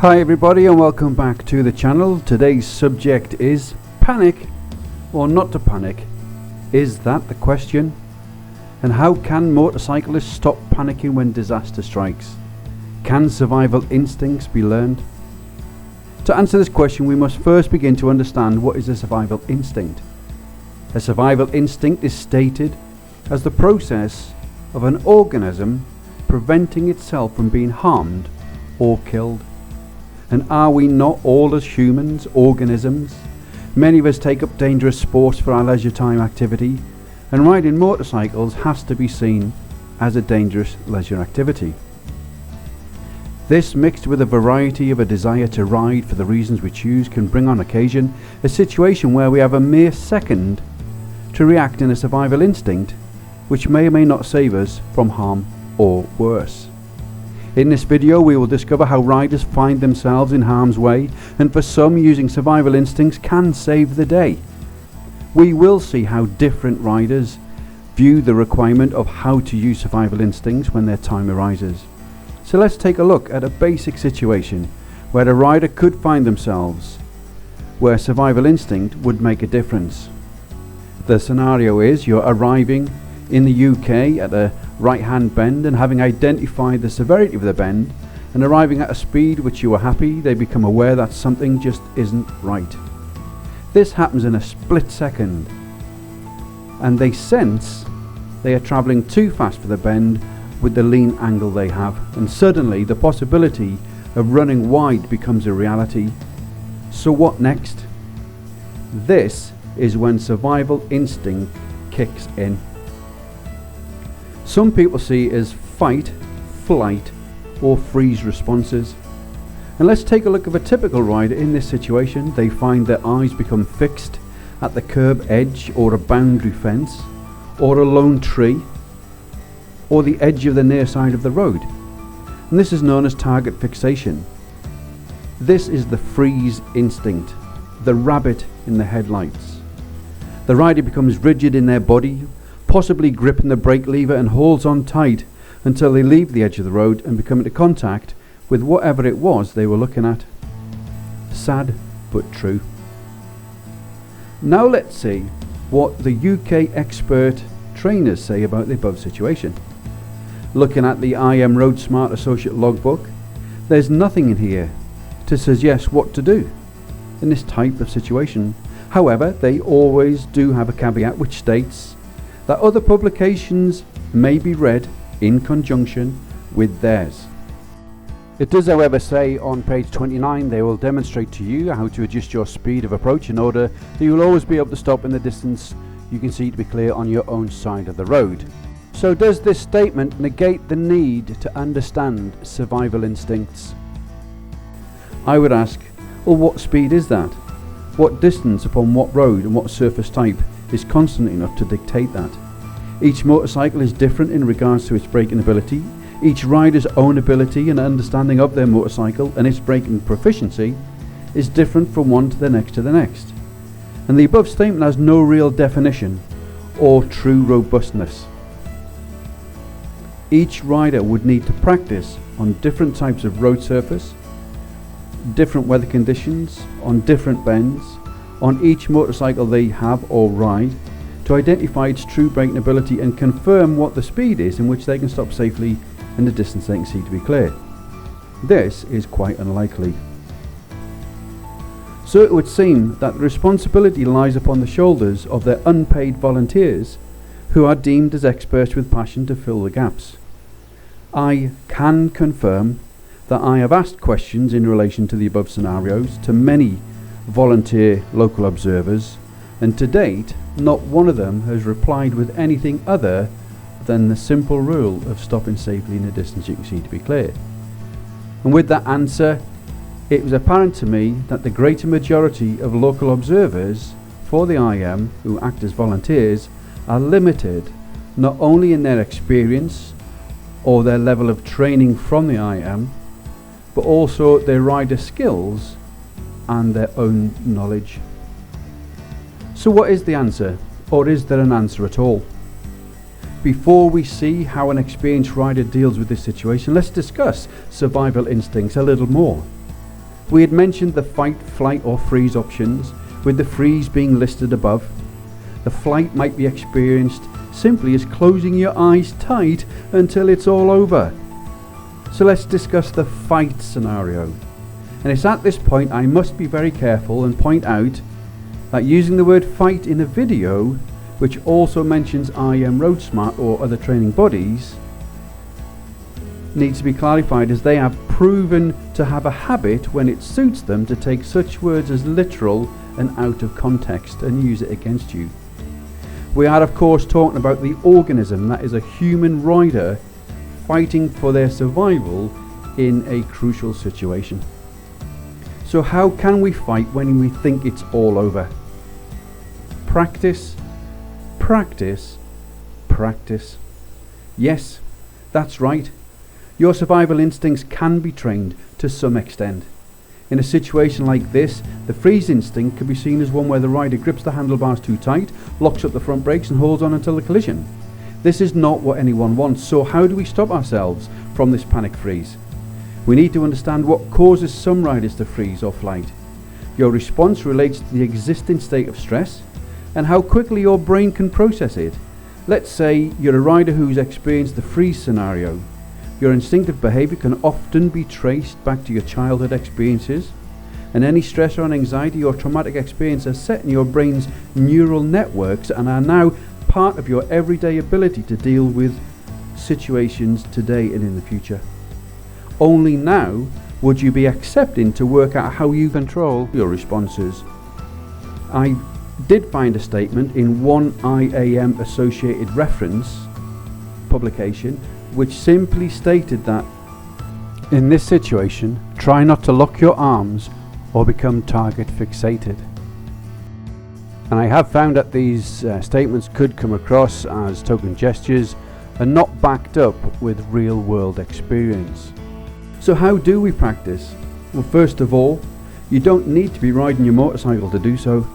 Hi everybody and welcome back to the channel. Today's subject is panic or not to panic. Is that the question? And how can motorcyclists stop panicking when disaster strikes? Can survival instincts be learned? To answer this question, we must first begin to understand what is a survival instinct. A survival instinct is stated as the process of an organism preventing itself from being harmed or killed. And are we not all, as humans, organisms? Many of us take up dangerous sports for our leisure time activity, and riding motorcycles has to be seen as a dangerous leisure activity. This, mixed with a variety of a desire to ride for the reasons we choose, can bring on occasion a situation where we have a mere second to react in a survival instinct which may or may not save us from harm or worse. In this video we will discover how riders find themselves in harm's way, and for some, using survival instincts can save the day. We will see how different riders view the requirement of how to use survival instincts when their time arises. So let's take a look at a basic situation where a rider could find themselves where survival instinct would make a difference. The scenario is you're arriving in the UK at a right-hand bend, and having identified the severity of the bend and arriving at a speed which you are happy, they become aware that something just isn't right. This happens in a split second, and they sense they are travelling too fast for the bend with the lean angle they have, and suddenly the possibility of running wide becomes a reality. So what next? This is when survival instinct kicks in. Some people see it as fight, flight or freeze responses. And let's take a look at a typical rider in this situation. They find their eyes become fixed at the curb edge or a boundary fence or a lone tree or the edge of the near side of the road. And this is known as target fixation. This is the freeze instinct, the rabbit in the headlights. The rider becomes rigid in their body, possibly gripping the brake lever, and holds on tight until they leave the edge of the road and become into contact with whatever it was they were looking at. Sad but true. Now let's see what the UK expert trainers say about the above situation. Looking at the IM Road Smart Associate logbook, there's nothing in here to suggest what to do in this type of situation. However, they always do have a caveat which states that other publications may be read in conjunction with theirs. It does, however, say on page 29 they will demonstrate to you how to adjust your speed of approach in order that you will always be able to stop in the distance you can see to be clear on your own side of the road. So does this statement negate the need to understand survival instincts? I would ask, well, what speed is that? What distance upon what road and what surface type is constant enough to dictate that? Each motorcycle is different in regards to its braking ability. Each rider's own ability and understanding of their motorcycle and its braking proficiency is different from one to the next to the next. And the above statement has no real definition or true robustness. Each rider would need to practice on different types of road surface, different weather conditions, on different bends, on each motorcycle they have or ride, to identify its true braking ability and confirm what the speed is in which they can stop safely and the distance they can see to be clear. This is quite unlikely. So it would seem that the responsibility lies upon the shoulders of their unpaid volunteers, who are deemed as experts with passion to fill the gaps. I can confirm that I have asked questions in relation to the above scenarios to many volunteer local observers, and to date not one of them has replied with anything other than the simple rule of stopping safely in a distance you can see to be clear. And with that answer, it was apparent to me that the greater majority of local observers for the IM who act as volunteers are limited not only in their experience or their level of training from the IM, but also their rider skills and their own knowledge. So what is the answer, or is there an answer at all? Before we see how an experienced rider deals with this situation, let's discuss survival instincts a little more. We had mentioned the fight, flight or freeze options, with the freeze being listed above. The flight might be experienced simply as closing your eyes tight until it's all over. So let's discuss the fight scenario. And it's at this point I must be very careful and point out that using the word fight in a video, which also mentions IM Road Smart or other training bodies, needs to be clarified, as they have proven to have a habit when it suits them to take such words as literal and out of context and use it against you. We are of course talking about the organism that is a human rider fighting for their survival in a crucial situation. So how can we fight when we think it's all over? Practice, practice, practice. Yes, that's right. Your survival instincts can be trained to some extent. In a situation like this, the freeze instinct could be seen as one where the rider grips the handlebars too tight, locks up the front brakes and holds on until the collision. This is not what anyone wants, so how do we stop ourselves from this panic freeze? We need to understand what causes some riders to freeze or flight. Your response relates to the existing state of stress and how quickly your brain can process it. Let's say you're a rider who's experienced the freeze scenario. Your instinctive behaviour can often be traced back to your childhood experiences, and any stress or anxiety or traumatic experience are set in your brain's neural networks and are now part of your everyday ability to deal with situations today and in the future. Only now would you be accepting to work out how you control your responses. I did find a statement in one IAM associated reference publication which simply stated that in this situation, try not to lock your arms or become target fixated. And I have found that these statements could come across as token gestures and not backed up with real world experience. So how do we practice? Well, first of all, you don't need to be riding your motorcycle to do so.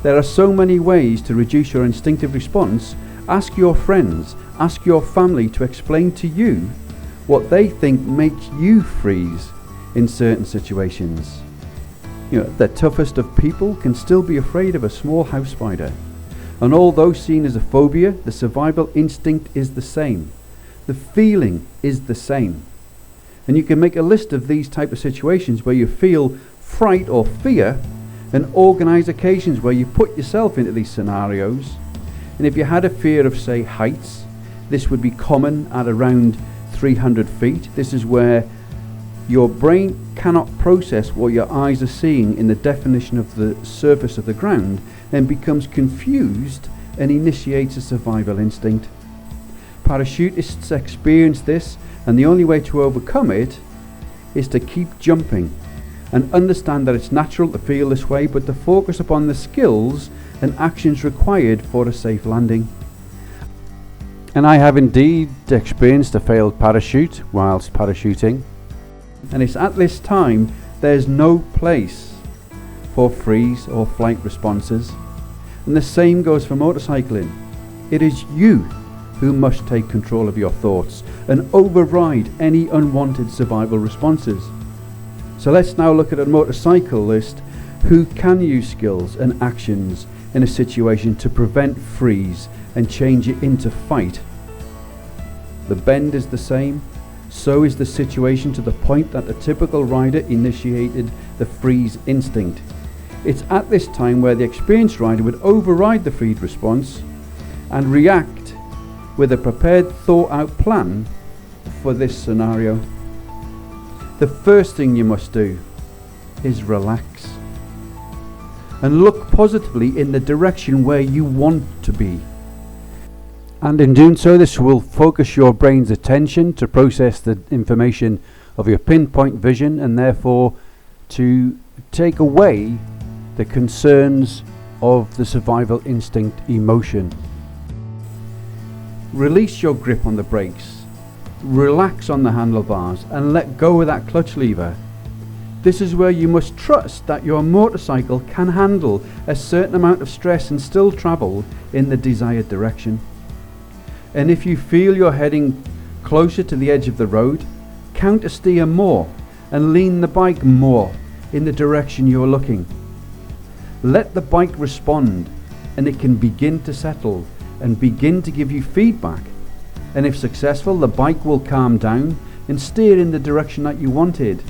There are so many ways to reduce your instinctive response. Ask your friends, ask your family to explain to you what they think makes you freeze in certain situations. The toughest of people can still be afraid of a small house spider. And although seen as a phobia, the survival instinct is the same. The feeling is the same. And you can make a list of these type of situations where you feel fright or fear and organise occasions where you put yourself into these scenarios. And if you had a fear of, say, heights, this would be common at around 300 feet. This is where your brain cannot process what your eyes are seeing in the definition of the surface of the ground and becomes confused and initiates a survival instinct. Parachutists experience this, and the only way to overcome it is to keep jumping and understand that it's natural to feel this way, but to focus upon the skills and actions required for a safe landing. And I have indeed experienced a failed parachute whilst parachuting, and it's at this time there's no place for freeze or flight responses. And the same goes for motorcycling. It is you who must take control of your thoughts and override any unwanted survival responses. So let's now look at a motorcyclist who can use skills and actions in a situation to prevent freeze and change it into fight. The bend is the same, so is the situation, to the point that the typical rider initiated the freeze instinct. It's at this time where the experienced rider would override the freeze response and react with a prepared, thought out plan for this scenario. The first thing you must do is relax and look positively in the direction where you want to be. And in doing so, this will focus your brain's attention to process the information of your pinpoint vision, and therefore to take away the concerns of the survival instinct emotion. Release your grip on the brakes, relax on the handlebars, and let go of that clutch lever. This is where you must trust that your motorcycle can handle a certain amount of stress and still travel in the desired direction. And if you feel you're heading closer to the edge of the road, counter steer more and lean the bike more in the direction you're looking. Let the bike respond, and it can begin to settle and begin to give you feedback. And if successful, the bike will calm down and steer in the direction that you wanted.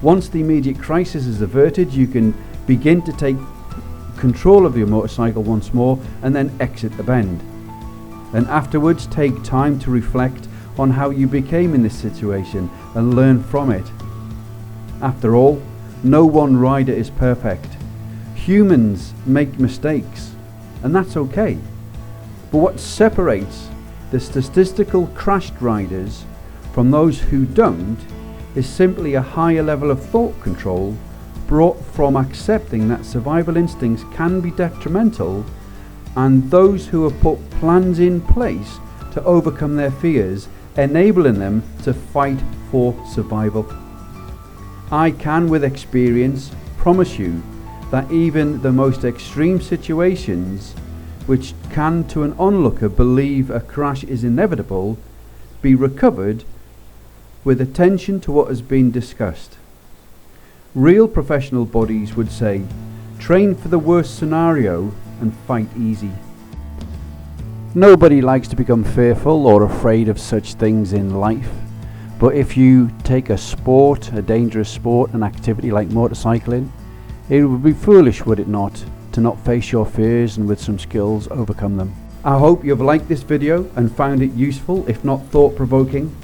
Once the immediate crisis is averted, you can begin to take control of your motorcycle once more and then exit the bend. And afterwards, take time to reflect on how you became in this situation and learn from it. After all, no one rider is perfect. Humans make mistakes, and that's okay. But what separates the statistical crashed riders from those who don't is simply a higher level of thought control brought from accepting that survival instincts can be detrimental, and those who have put plans in place to overcome their fears, enabling them to fight for survival. I can, with experience, promise you that even the most extreme situations, which can to an onlooker believe a crash is inevitable, be recovered with attention to what has been discussed. Real professional bodies would say, train for the worst scenario and fight easy. Nobody likes to become fearful or afraid of such things in life, but if you take a sport, a dangerous sport, an activity like motorcycling, it would be foolish, would it not, to not face your fears and with some skills overcome them. I hope you've liked this video and found it useful, if not thought-provoking.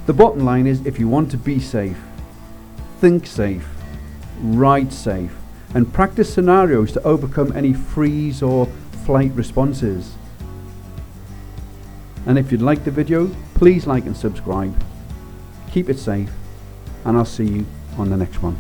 The bottom line is, if you want to be safe, think safe, ride safe, and practice scenarios to overcome any freeze or flight responses. And if you'd like the video, please like and subscribe. Keep it safe, and I'll see you on the next one.